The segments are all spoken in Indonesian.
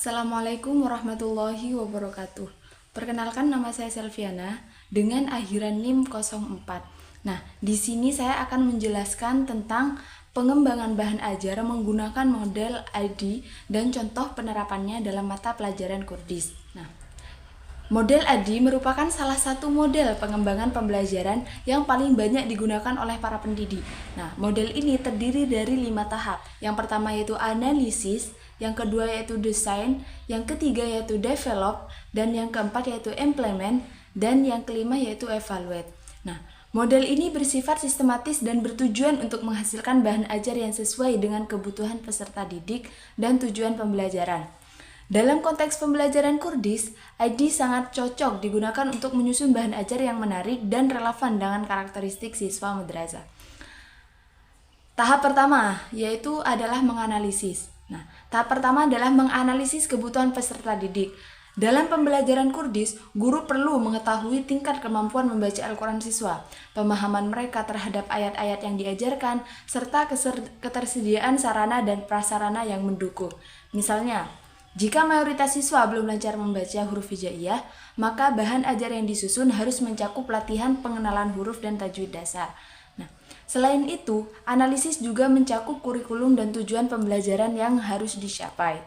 Assalamualaikum warahmatullahi wabarakatuh. Perkenalkan, nama saya Selviana dengan akhiran NIM 04. Nah, di sini saya akan menjelaskan tentang pengembangan bahan ajar menggunakan model ID dan contoh penerapannya dalam mata pelajaran Kurdis. Nah, model ID merupakan salah satu model pengembangan pembelajaran yang paling banyak digunakan oleh para pendidik. Nah, model ini terdiri dari 5 tahap. Yang pertama yaitu analisis, yang kedua yaitu desain, yang ketiga yaitu develop, dan yang keempat yaitu implement, dan yang kelima yaitu evaluate. Nah, model ini bersifat sistematis dan bertujuan untuk menghasilkan bahan ajar yang sesuai dengan kebutuhan peserta didik dan tujuan pembelajaran. Dalam konteks pembelajaran Kurdis, ID sangat cocok digunakan untuk menyusun bahan ajar yang menarik dan relevan dengan karakteristik siswa madrasah. Tahap pertama yaitu adalah menganalisis. Nah, tahap pertama adalah menganalisis kebutuhan peserta didik. Dalam pembelajaran Kurdis, guru perlu mengetahui tingkat kemampuan membaca Al-Quran siswa, pemahaman mereka terhadap ayat-ayat yang diajarkan, serta ketersediaan sarana dan prasarana yang mendukung. Misalnya, jika mayoritas siswa belum lancar membaca huruf hijaiyah, maka bahan ajar yang disusun harus mencakup latihan pengenalan huruf dan tajwid dasar. Nah, selain itu, analisis juga mencakup kurikulum dan tujuan pembelajaran yang harus dicapai.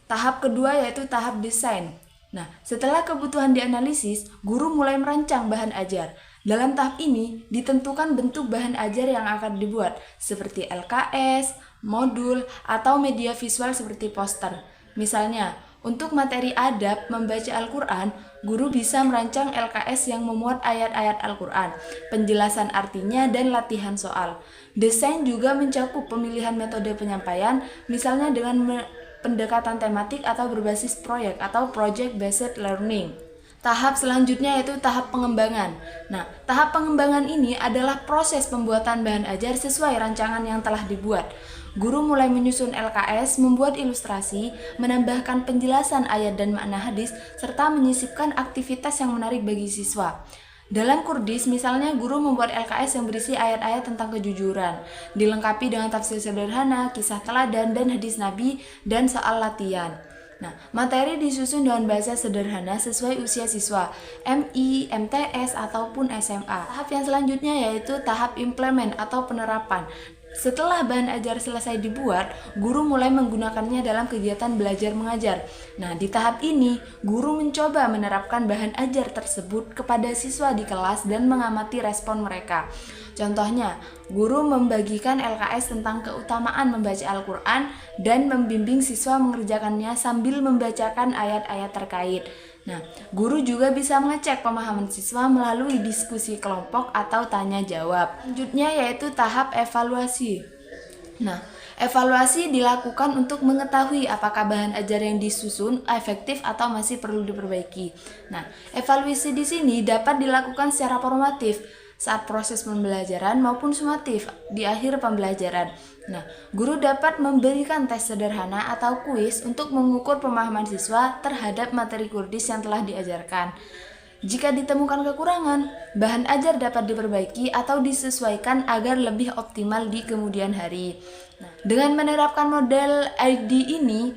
Tahap kedua yaitu tahap desain. Nah, setelah kebutuhan dianalisis, guru mulai merancang bahan ajar. Dalam tahap ini, ditentukan bentuk bahan ajar yang akan dibuat, seperti LKS, modul, atau media visual seperti poster. Misalnya, untuk materi adab membaca Al-Quran, guru bisa merancang LKS yang memuat ayat-ayat Al-Quran, penjelasan artinya, dan latihan soal. Desain juga mencakup pemilihan metode penyampaian, misalnya dengan pendekatan tematik atau berbasis proyek atau project-based learning. Tahap selanjutnya yaitu tahap pengembangan. Nah, tahap pengembangan ini adalah proses pembuatan bahan ajar sesuai rancangan yang telah dibuat. Guru mulai menyusun LKS, membuat ilustrasi, menambahkan penjelasan ayat dan makna hadis, serta menyisipkan aktivitas yang menarik bagi siswa. Dalam Kurdis, misalnya guru membuat LKS yang berisi ayat-ayat tentang kejujuran, dilengkapi dengan tafsir sederhana, kisah teladan, dan hadis Nabi, dan soal latihan. Nah, materi disusun dengan bahasa sederhana sesuai usia siswa, MI, MTS, ataupun SMA. Tahap yang selanjutnya yaitu tahap implement atau penerapan. Setelah bahan ajar selesai dibuat, guru mulai menggunakannya dalam kegiatan belajar mengajar. Nah, di tahap ini, guru mencoba menerapkan bahan ajar tersebut kepada siswa di kelas dan mengamati respon mereka. Contohnya, guru membagikan LKS tentang keutamaan membaca Al-Quran dan membimbing siswa mengerjakannya sambil membacakan ayat-ayat terkait. Nah, guru juga bisa mengecek pemahaman siswa melalui diskusi kelompok atau tanya jawab. Selanjutnya yaitu tahap evaluasi. Nah, evaluasi dilakukan untuk mengetahui apakah bahan ajar yang disusun efektif atau masih perlu diperbaiki. Nah, evaluasi di sini dapat dilakukan secara formatif saat proses pembelajaran maupun sumatif di akhir pembelajaran. Nah, guru dapat memberikan tes sederhana atau kuis untuk mengukur pemahaman siswa terhadap materi Kurdis yang telah diajarkan. Jika ditemukan kekurangan, bahan ajar dapat diperbaiki atau disesuaikan agar lebih optimal di kemudian hari. Nah, dengan menerapkan model ID ini,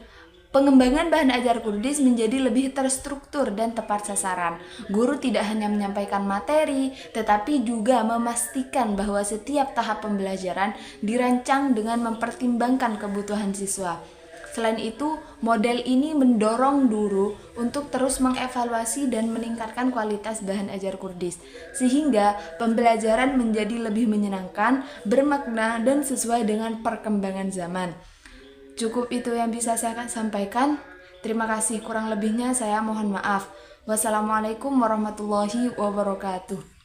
pengembangan bahan ajar Kurdis menjadi lebih terstruktur dan tepat sasaran. Guru tidak hanya menyampaikan materi, tetapi juga memastikan bahwa setiap tahap pembelajaran dirancang dengan mempertimbangkan kebutuhan siswa. Selain itu, model ini mendorong guru untuk terus mengevaluasi dan meningkatkan kualitas bahan ajar Kurdis, sehingga pembelajaran menjadi lebih menyenangkan, bermakna, dan sesuai dengan perkembangan zaman. Cukup itu yang bisa saya sampaikan. Terima kasih, kurang lebihnya saya mohon maaf. Wassalamualaikum warahmatullahi wabarakatuh.